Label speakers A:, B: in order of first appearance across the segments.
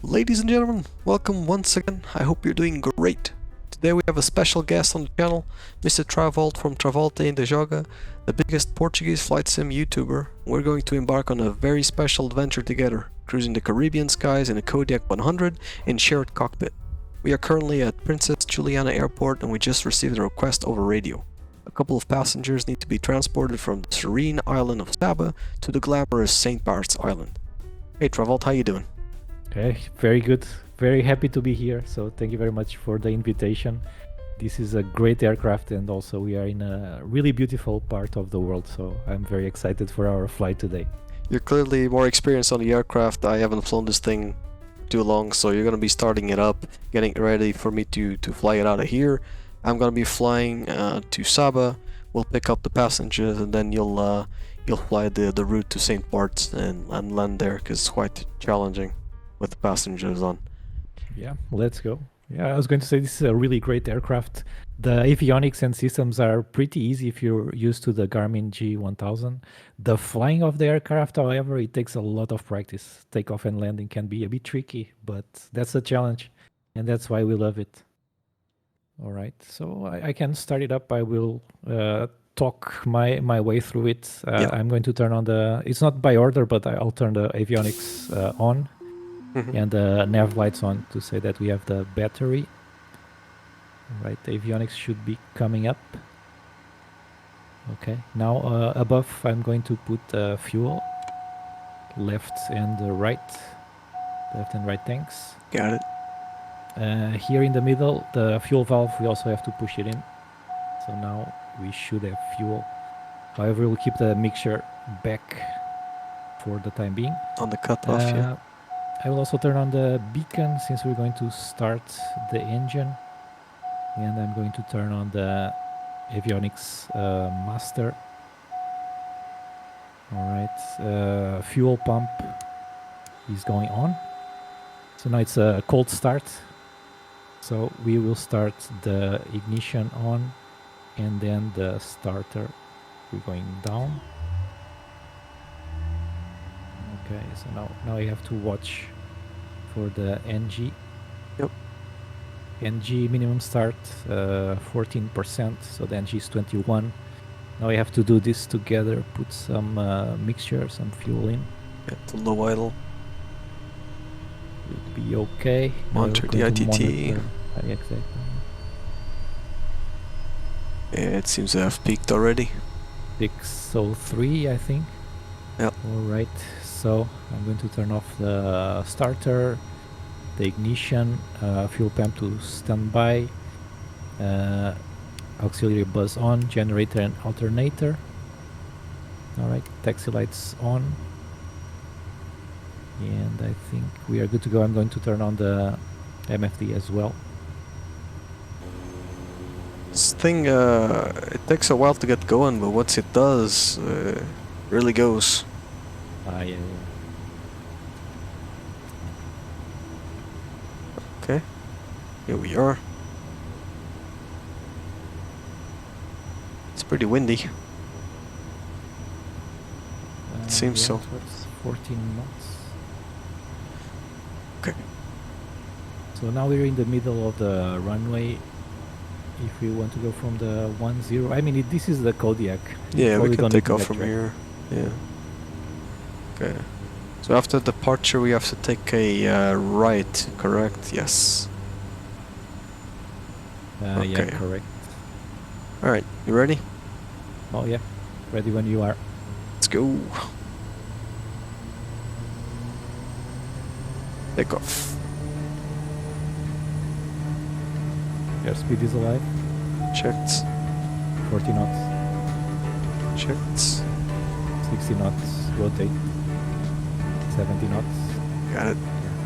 A: Ladies and gentlemen, welcome once again. I hope you're doing great. Today we have a special guest on the channel, Mr. Travolt from Travolt Ainda Joga, the biggest Portuguese flight sim YouTuber. We're going to embark on a very special adventure together, cruising the Caribbean skies in a Kodiak100 in shared cockpit. We are currently at Princess Juliana Airport and we just received a request over radio. A couple of passengers need to be transported from the serene island of Saba to the glamorous St Barths island. Hey Travolt, how you doing?
B: Okay, very good. Very happy to be here. So thank you very much for the invitation. This is a great aircraft, and also we are in a really beautiful part of the world. So I'm very excited for our flight today.
A: You're clearly more experienced on the aircraft. I haven't flown this thing too long, so you're gonna be starting it up, getting it ready for me to fly it out of here. I'm gonna be flying to Saba. We'll pick up the passengers, and then you'll fly the route to St Barths and land there, because it's quite challenging with the passengers on.
B: Yeah, let's go. Yeah, I was going to say this is a really great aircraft. The avionics and systems are pretty easy if you're used to the Garmin G1000. The flying of the aircraft, however, it takes a lot of practice. Takeoff and landing can be a bit tricky, but that's a challenge, and that's why we love it. All right, so I can start it up. I will talk my way through it.
A: Yeah.
B: I'm going to turn on the, it's not by order, but I'll turn the avionics on. And the nav lights on to say that we have the battery. Right, the avionics should be coming up. Okay, now above I'm going to put fuel. Left and right tanks.
A: Got it.
B: Here in the middle, the fuel valve, we also have to push it in. So now we should have fuel. However, we'll keep the mixture back for the time being.
A: On the cutoff, yeah.
B: I will also turn on the beacon since we're going to start the engine, and I'm going to turn on the avionics master. All right, fuel pump is going on. So now it's a cold start. So we will start the ignition on, and then the starter, we're going down. Okay, so now I have to watch for the NG.
A: Yep.
B: NG minimum start 14%, so the NG is 21. Now I have to do this together, put some mixture, some fuel in.
A: Yeah, the low idle.
B: Will be okay.
A: Monitor the ITT.
B: Exactly.
A: Yeah, it seems to have peaked already.
B: 603, I think.
A: Yep.
B: All right. So I'm going to turn off the starter, the ignition, fuel pump to standby, auxiliary bus on, generator and alternator. All right, taxi lights on. And I think we are good to go. I'm going to turn on the MFD as well.
A: This thing, it takes a while to get going, but once it does, really goes.
B: Yeah.
A: Okay, here we are. It's pretty windy. It seems so.
B: It's 14 knots.
A: Okay.
B: So now we're in the middle of the runway. If we want to go from the 10, I mean, this is the Kodiak.
A: Yeah, we can take off from here. Yeah. Okay. So after departure, we have to take a right, correct? Yes.
B: Okay. Yeah, correct.
A: Alright, you ready?
B: Oh, yeah. Ready when you are.
A: Let's go. Take off.
B: Your speed is alive.
A: Checked.
B: 40 knots.
A: Checked.
B: 60 knots. Rotate. 70 knots.
A: Got it.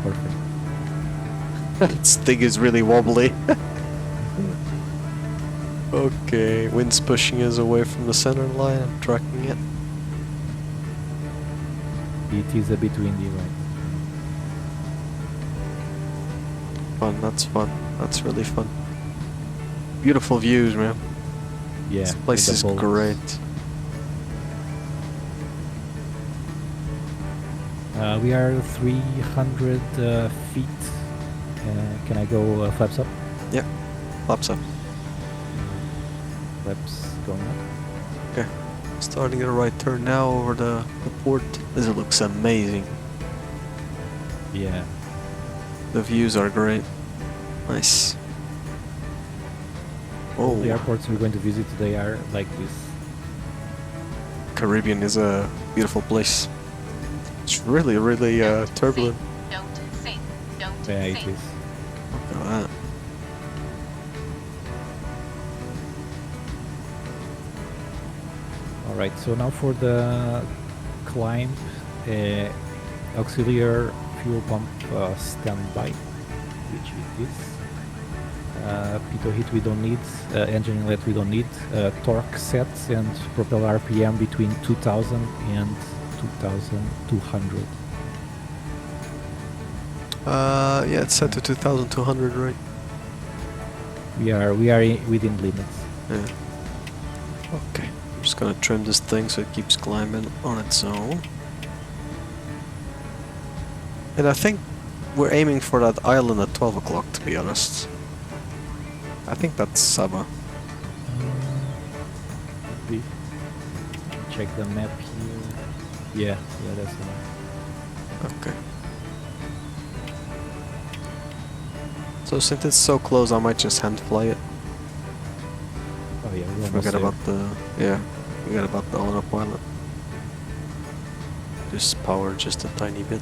B: Perfect.
A: This thing is really wobbly. Okay, wind's pushing us away from the center line. I'm tracking it.
B: It is a bit windy, right?
A: Fun, that's fun. That's really fun. Beautiful views, man.
B: Yeah.
A: This place is great.
B: We are 300 feet. Can I go flaps up?
A: Yeah, flaps up.
B: Flaps going up.
A: Okay. Starting a right turn now over the port. This looks amazing.
B: Yeah.
A: The views are great. Nice.
B: All the
A: Oh,
B: airports we're going to visit today are like this.
A: Carribean is a beautiful place. It's really, really turbulent.
B: Yeah, it is.
A: Look at that.
B: Alright, so now for the climb, auxiliary fuel pump standby, which it is. Pitot heat we don't need, engine inlet we don't need, torque sets and propeller RPM between 2000 and 2200.
A: Yeah, it's set to 2200, right?
B: We are within limits.
A: Yeah. Okay. I'm just gonna trim this thing so it keeps climbing on its own. And I think we're aiming for that island at 12 o'clock, to be honest. I think that's Saba.
B: Check the map here. Yeah, that's the one.
A: Okay. So since it's so close, I might just hand fly it.
B: Oh yeah, we're almost
A: Forget
B: there.
A: about the forget about the autopilot. Just power just a tiny bit.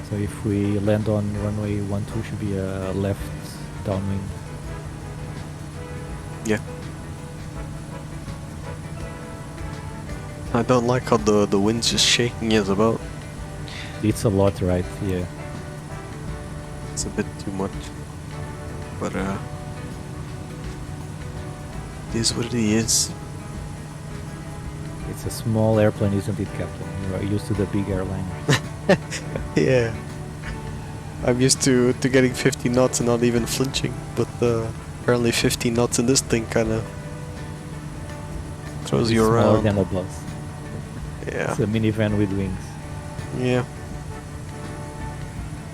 B: So if we land on runway 12, should be a left downwind.
A: Yeah. I don't like how the wind's just shaking it about.
B: It's a lot, right? Yeah.
A: It's a bit too much. But it is what it is.
B: It's a small airplane, isn't it, Captain? You are used to the big airliners.
A: Yeah. I'm used to getting 50 knots and not even flinching, but apparently 50 knots in this thing kinda throws you
B: Smaller
A: around.
B: than a bus.
A: Yeah.
B: It's a minivan with wings.
A: Yeah.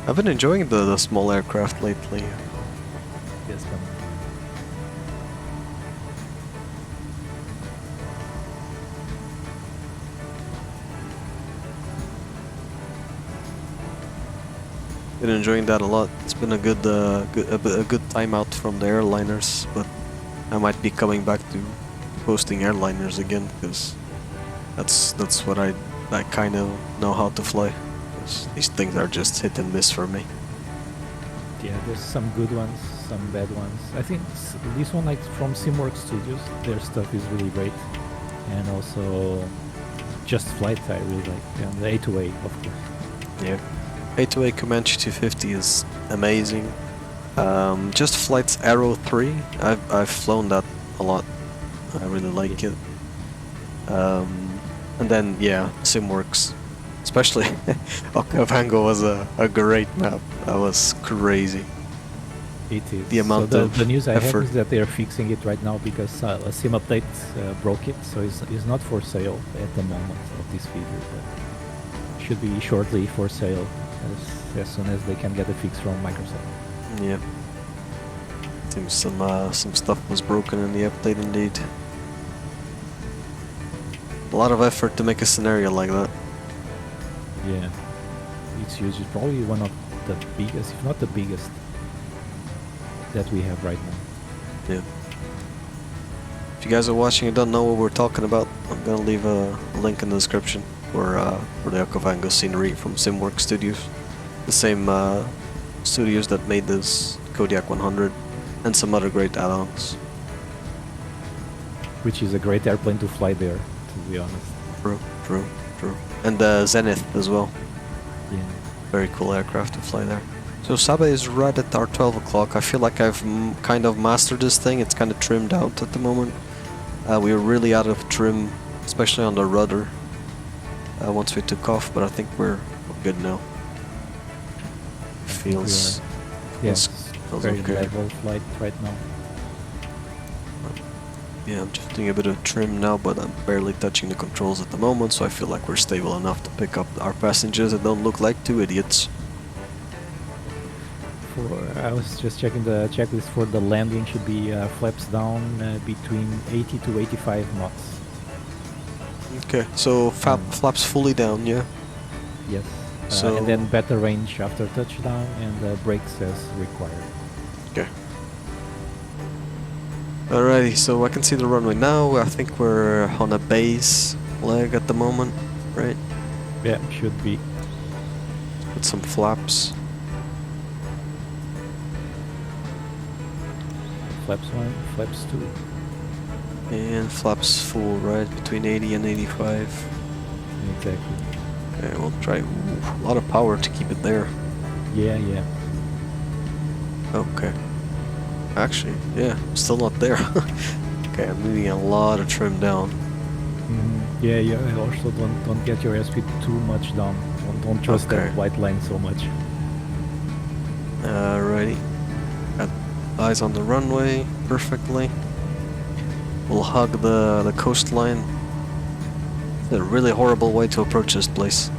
A: I've been enjoying the small aircraft lately.
B: Yes, man.
A: Been enjoying that a lot. It's been a good time out from the airliners, but I might be coming back to posting airliners again because that's what I kind of know how to fly. 'Cause these things are just hit and miss for me.
B: Yeah, there's some good ones, some bad ones. I think this one, like from Simworks Studios, their stuff is really great, and also Just Flight I really like, and the A2A, of course.
A: Yeah. A2A Comanche 250 is amazing. Just Flight's Arrow 3, I've flown that a lot. I really like it. And then yeah, Simworks, especially Okavango was a great map. That was crazy.
B: It is.
A: The amount
B: so
A: of
B: the news I have
A: effort.
B: is that they are fixing it right now because a sim update broke it, so it's not for sale at the moment of this video, but should be shortly for sale as soon as they can get a fix from Microsoft.
A: Yeah. Seems some stuff was broken in the update indeed. A lot of effort to make a scenario like that.
B: Yeah, it's huge. It's probably one of the biggest, if not the biggest, that we have right now.
A: Yeah. If you guys are watching and don't know what we're talking about, I'm gonna leave a link in the description for the Okavango Scenery from Simworks Studios. The same studios that made this Kodiak 100 and some other great add-ons.
B: Which is a great airplane to fly there, to be honest.
A: True. And the Zenith as well.
B: Yeah.
A: Very cool aircraft to fly there. So Saba is right at our 12 o'clock. I feel like I've kind of mastered this thing. It's kind of trimmed out at the moment. We were really out of trim, especially on the rudder, once we took off, but I think we're good now. Feels
B: Yes, very
A: okay.
B: level flight right now.
A: Yeah, I'm just doing a bit of trim now, but I'm barely touching the controls at the moment, so I feel like we're stable enough to pick up our passengers and don't look like two idiots.
B: I was just checking the checklist for the landing. Should be flaps down between 80 to 85 knots.
A: Okay, so flaps fully down, yeah?
B: Yes.
A: So
B: and then better range after touchdown and brakes as required.
A: Okay. Alrighty, so I can see the runway now. I think we're on a base leg at the moment, right?
B: Yeah, should be.
A: With some flaps.
B: Flaps 1, flaps 2.
A: And flaps full, right? Between 80 and 85.
B: Exactly.
A: Okay, we'll try. Ooh, a lot of power to keep it there.
B: Yeah, yeah.
A: Okay. Actually, yeah, still not there. Okay, I'm needing a lot of trim down.
B: Yeah, yeah. Also, don't get your airspeed too much down. Don't trust that white line so much.
A: Alrighty. Got eyes on the runway perfectly. We'll hug the coastline. It's a really horrible way to approach this place.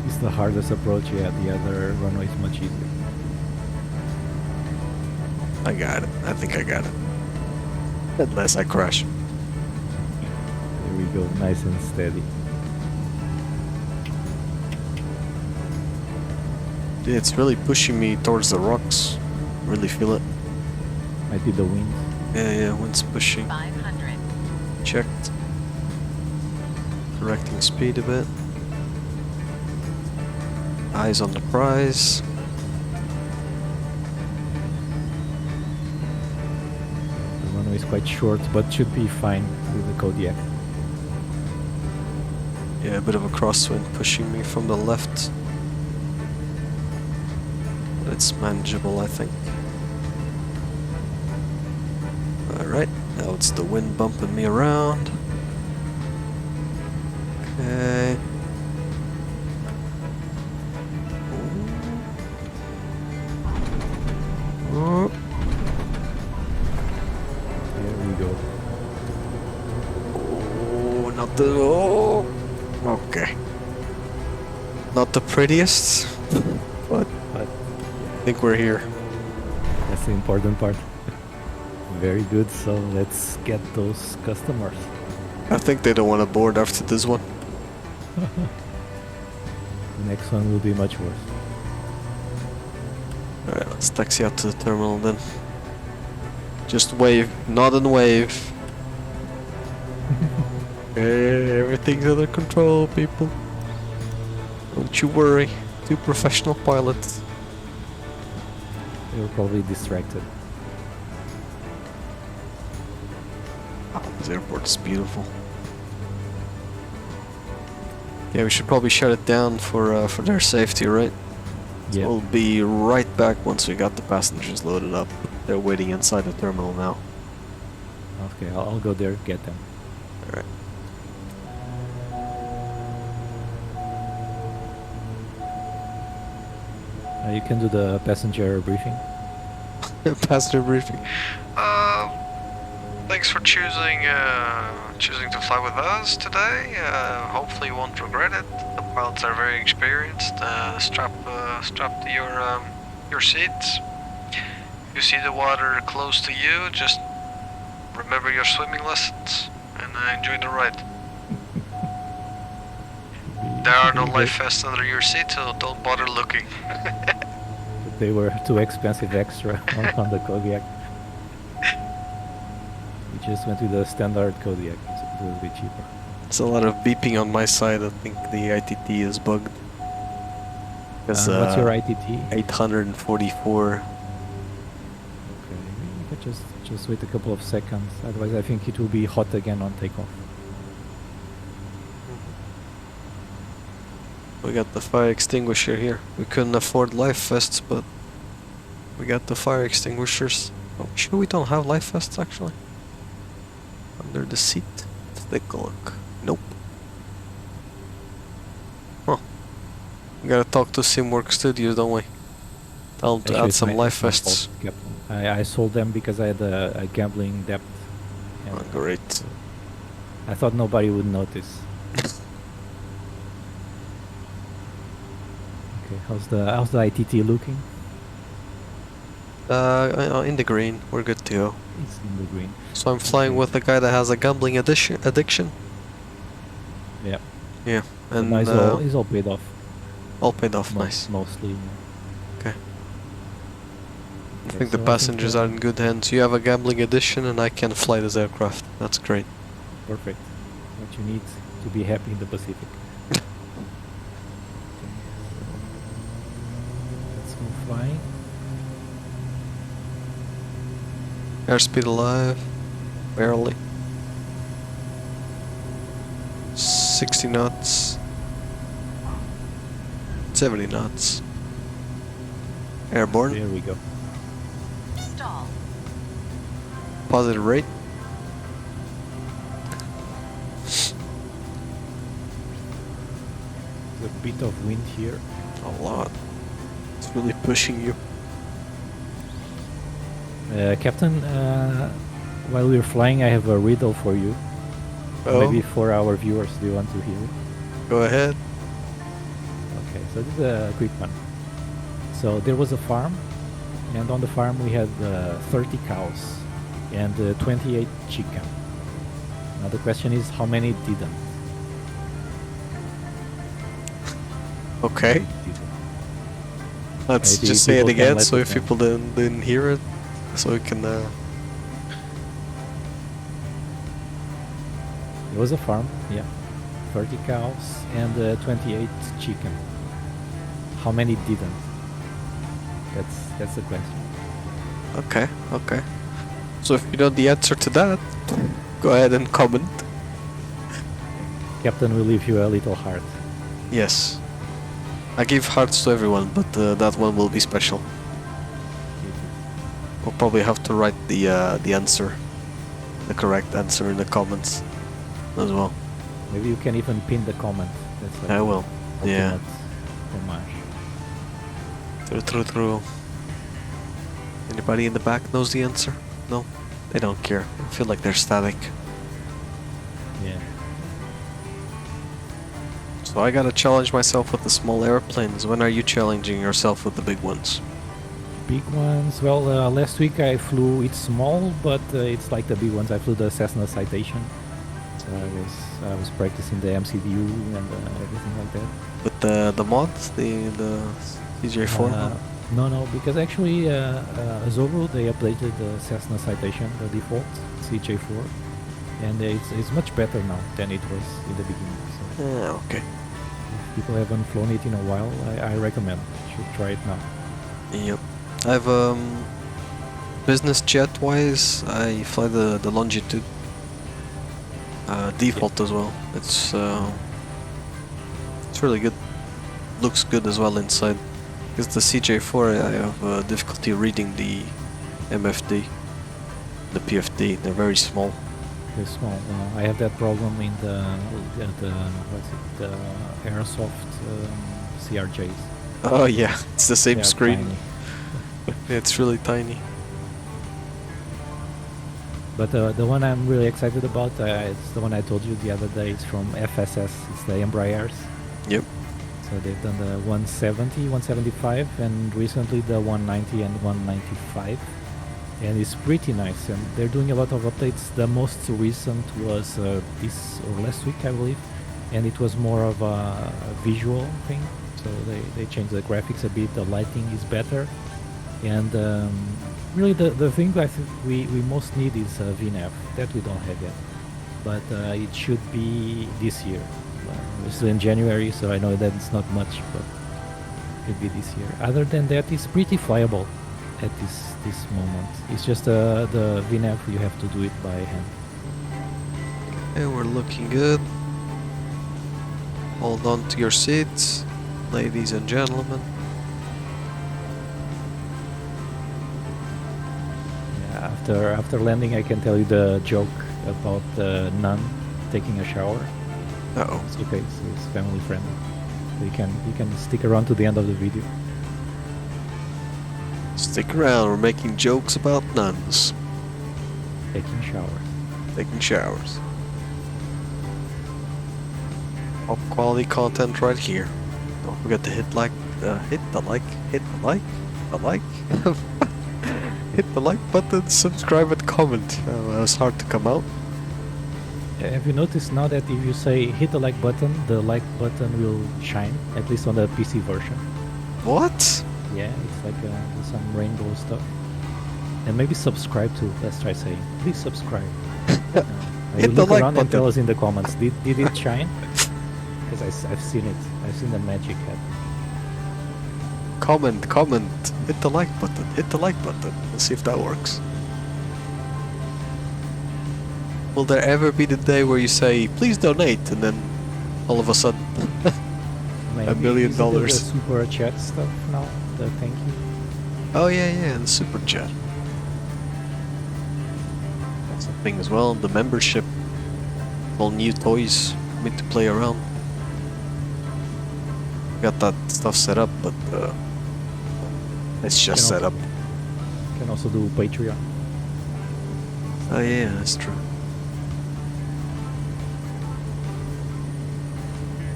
B: It's the hardest approach. Yeah, the other runway is much easier.
A: I got it. I think I got it. Unless I crash.
B: There we go. Nice and steady.
A: It's really pushing me towards the rocks. Really feel it.
B: Might be the wind.
A: Yeah, wind's pushing.
C: 500.
A: Checked. Correcting speed a bit. Eyes on the prize.
B: The runway is quite short, but should be fine with the Kodiak.
A: Yeah, a bit of a crosswind pushing me from the left. But it's manageable, I think. Alright, now it's the wind bumping me around. Okay. Oh.
B: There we go.
A: Oh, not the... Oh! Okay. Not the prettiest, but I think we're here.
B: That's the important part. Very good, so let's get those customers.
A: I think they don't want to board after this one.
B: The next one will be much worse.
A: Alright, let's taxi out to the terminal then. Just wave, nod and wave. Hey, everything's under control, people. Don't you worry. Two professional pilots.
B: They were probably distracted.
A: Oh, this airport is beautiful. Yeah, we should probably shut it down for their safety, right?
B: Yeah.
A: We'll be right back once we got the passengers loaded up. They're waiting inside the terminal now.
B: Okay, I'll go there, get them.
A: Alright.
B: You can do the passenger briefing.
A: Passenger briefing. Thanks for choosing to fly with us today. Hopefully you won't regret it. The pilots are very experienced. Strap to your seats. If you see the water close to you, just remember your swimming lessons and enjoy the ride. There are no life vests under your seat, so don't bother looking.
B: They were too expensive extra on the Kodiak. We just went with the standard Kodiak, so it was a bit cheaper.
A: There's a lot of beeping on my side. I think the ITT is bugged.
B: What's your ITT?
A: 844.
B: Okay, you could just wait a couple of seconds. Otherwise, I think it will be hot again on takeoff.
A: We got the fire extinguisher here. We couldn't afford life vests, but we got the fire extinguishers. Oh, sure we don't have life vests actually? Under the seat? Let's take a look. Nope. Huh. We gotta talk to Simwork Studios, don't we? Tell them to add some life vests.
B: I sold them because I had a gambling debt, And,
A: Oh, great.
B: I thought nobody would notice. Okay, how's the ITT looking?
A: In the green, we're good to go.
B: It's in the green.
A: So I'm flying
B: Okay.
A: with a guy that has a gambling addiction.
B: Yeah.
A: Yeah,
B: But
A: and
B: no, it's all paid off.
A: all paid off, nice.
B: Mostly.
A: Okay. I
B: Okay,
A: think the
B: so
A: passengers are in good hands. You have a gambling addiction and I can fly this aircraft. That's great.
B: Perfect. What you need to be happy in the Pacific. Let's go flying.
A: Airspeed alive. Barely. 60 knots. 70 knots. Airborne.
B: There we go.
C: Stall.
A: Positive rate.
B: There's a bit of wind here.
A: A lot. It's really pushing you.
B: Captain, while we're flying, I have a riddle for you.
A: Oh,
B: Maybe for our viewers, do you want to hear it?
A: go ahead.
B: Okay, so this is a quick one. So there was a farm, and on the farm we had 30 cows and 28 chicken. Now the question is, how many didn't?
A: Okay.
B: Didn't.
A: Let's
B: Maybe
A: just say it
B: people can
A: again,
B: let
A: so
B: us
A: if
B: know.
A: people didn't hear it, so we can.
B: There was a farm, yeah, 30 cows and 28 chicken. How many didn't? That's the question.
A: Okay, okay. So if you know the answer to that, go ahead and comment.
B: Captain will leave you a little heart.
A: Yes. I give hearts to everyone, but that one will be special. We'll probably have to write the answer, the correct answer in the comments as well.
B: Maybe you can even pin the comment. That's like
A: I will. Yeah.
B: ultimate homage.
A: True. Anybody in the back knows the answer? No? They don't care. I feel like they're static.
B: Yeah.
A: So I gotta challenge myself with the small airplanes. When are you challenging yourself with the big ones?
B: Big ones. Well, last week I flew. It's small, but it's like the big ones. I flew the Cessna Citation. So I was practicing the MCDU and everything like that.
A: With the mods, the CJ4?
B: No, because actually Zorro, they updated the Cessna Citation, the default CJ4, and it's much better now than it was in the beginning. So
A: Okay.
B: if people haven't flown it in a while, I recommend. You should try it now.
A: Yep. I've business jet wise, I fly the Longitude. Default as well. It's really good. Looks good as well inside. Because the CJ4, I have difficulty reading the MFD, the PFD. They're very small.
B: They're small. I have that problem in the Airsoft CRJs.
A: Oh yeah, it's the same
B: They are
A: screen.
B: tiny.
A: It's really tiny.
B: But the one I'm really excited about, it's the one I told you the other day. It's from FSS. It's the Embraers.
A: Yep.
B: So they've done the 170, 175, and recently the 190 and 195. And it's pretty nice. And they're doing a lot of updates. The most recent was this or last week, I believe. And it was more of a visual thing. So they changed the graphics a bit. The lighting is better. And really the thing I think we most need is VNAV. That we don't have yet. But it should be this year. We're still in January, so I know that it's not much, but it could be this year. Other than that, it's pretty flyable at this moment. It's just the VNAV, you have to do it by hand.
A: Okay, we're looking good. Hold on to your seats, ladies and gentlemen.
B: Yeah, after landing, I can tell you the joke about the nun taking a shower.
A: Uh-oh.
B: It's okay, so it's family friendly. So you can stick around to the end of the video.
A: Stick around, we're making jokes about nuns.
B: Taking showers.
A: taking showers. Top quality content right here. Don't forget to hit the like, hit the like, hit the like button, subscribe and comment. It was hard to come out.
B: Have you noticed now that if you say hit the like button will shine, at least on the PC version?
A: What?
B: Yeah, it's like some rainbow stuff. And maybe subscribe too. Let's try saying, please subscribe.
A: Hit the
B: look
A: like
B: around and tell
A: button.
B: us in the comments, did it shine? Because I've seen it. I've seen the magic happen.
A: Comment, hit the like button, Let's see if that works. Will there ever be the day where you say, please donate, and then all of a sudden,
B: Maybe
A: $1 million?
B: is it the super chat stuff now, the thank you.
A: Oh yeah, the super chat. That's a thing as well, the membership. All new toys for me to play around. Got that stuff set up, but it's just set up.
B: You can also do Patreon.
A: Oh yeah, that's true.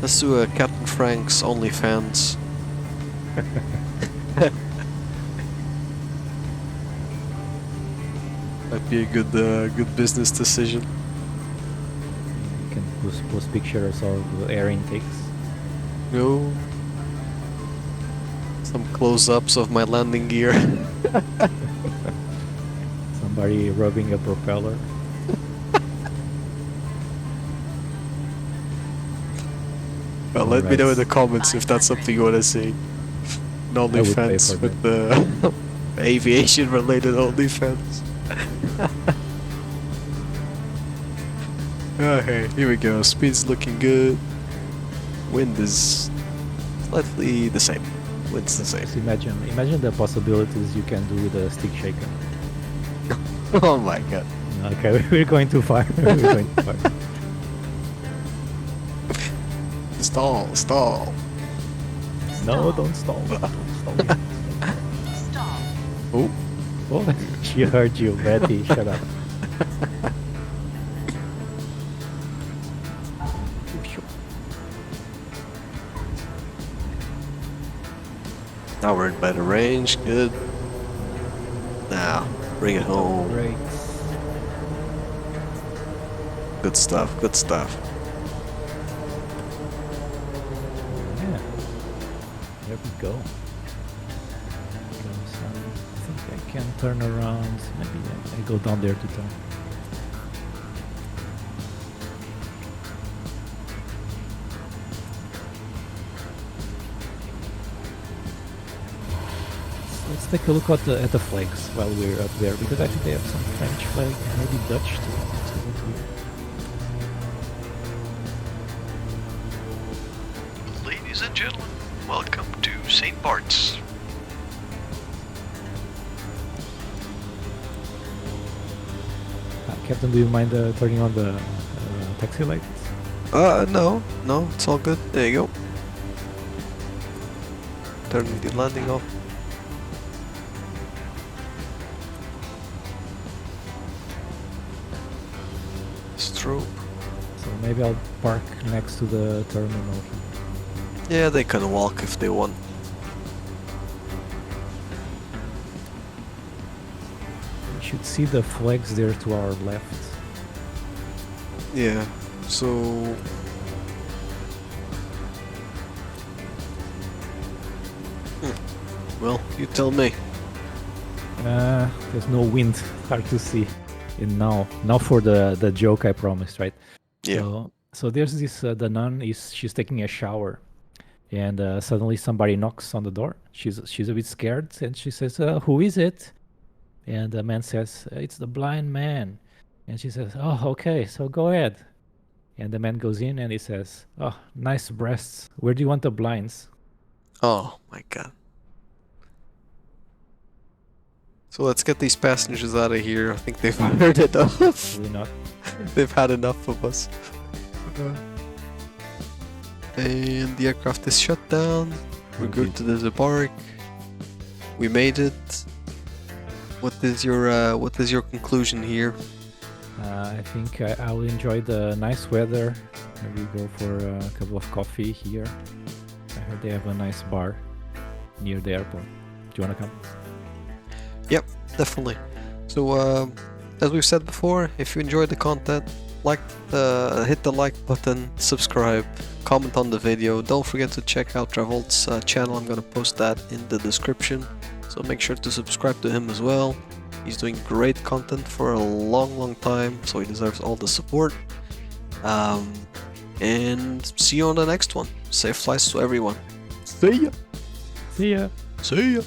A: Let's do a Captain Frank's OnlyFans. Might be a good business decision.
B: You can post pictures of air intakes.
A: No. Some close-ups of my landing gear.
B: Somebody rubbing a propeller.
A: Well, let me know in the
B: Alright.
A: comments if that's something you want to see. An
B: would pay
A: OnlyFans
B: for
A: with the aviation-related OnlyFans. Okay, here we go. Speed's looking good. Wind is slightly the same. Wind's the same.
B: Just imagine the possibilities you can do with a stick shaker.
A: Oh my god.
B: Okay, we're going too far. We're going too far.
A: Stall.
B: No, don't stall. Don't stall me.
C: Stall.
A: Oh.
B: Oh, she heard you, Betty. Shut up.
A: Now we're in better range. Good. Now, bring it home.
B: Great.
A: Good stuff.
B: Yeah. There we go. I think I can turn around. Maybe I go down there to turn. Let's take a look at the flags while we're up there, because I think they have some French flag, maybe Dutch too. So let's see.
A: Ladies and gentlemen, welcome to St Barths.
B: Captain, do you mind turning on the taxi lights?
A: No, it's all good. There you go. Turning the landing off. Strobe.
B: So maybe I'll park next to the terminal.
A: Yeah, they can walk if they want.
B: You should see the flags there to our left.
A: Yeah, so... Well, you tell me.
B: There's no wind, hard to see. And now for the joke I promised, right?
A: Yeah.
B: So there's this the nun she's taking a shower, and suddenly somebody knocks on the door. She's a bit scared, and she says, "Who is it?" And the man says, "It's the blind man." And she says, "Oh, okay, so go ahead." And the man goes in and he says, "Oh, nice breasts. Where do you want the blinds?"
A: Oh my god. So let's get these passengers out of here. I think they've heard enough.
B: Probably not.
A: They've had enough of us. And the aircraft is shut down. We're good to disembark. We made it. What is your conclusion here?
B: I think I will enjoy the nice weather. Maybe go for a cup of coffee here. I heard they have a nice bar near the airport. Do you want to come?
A: Yep, definitely. So, as we've said before, if you enjoyed the content, hit the like button, subscribe, comment on the video. Don't forget to check out Travolt's channel. I'm gonna post that in the description. So make sure to subscribe to him as well. He's doing great content for a long time, so he deserves all the support. And see you on the next one. Safe flights to everyone. See ya!
B: See ya!
A: See ya!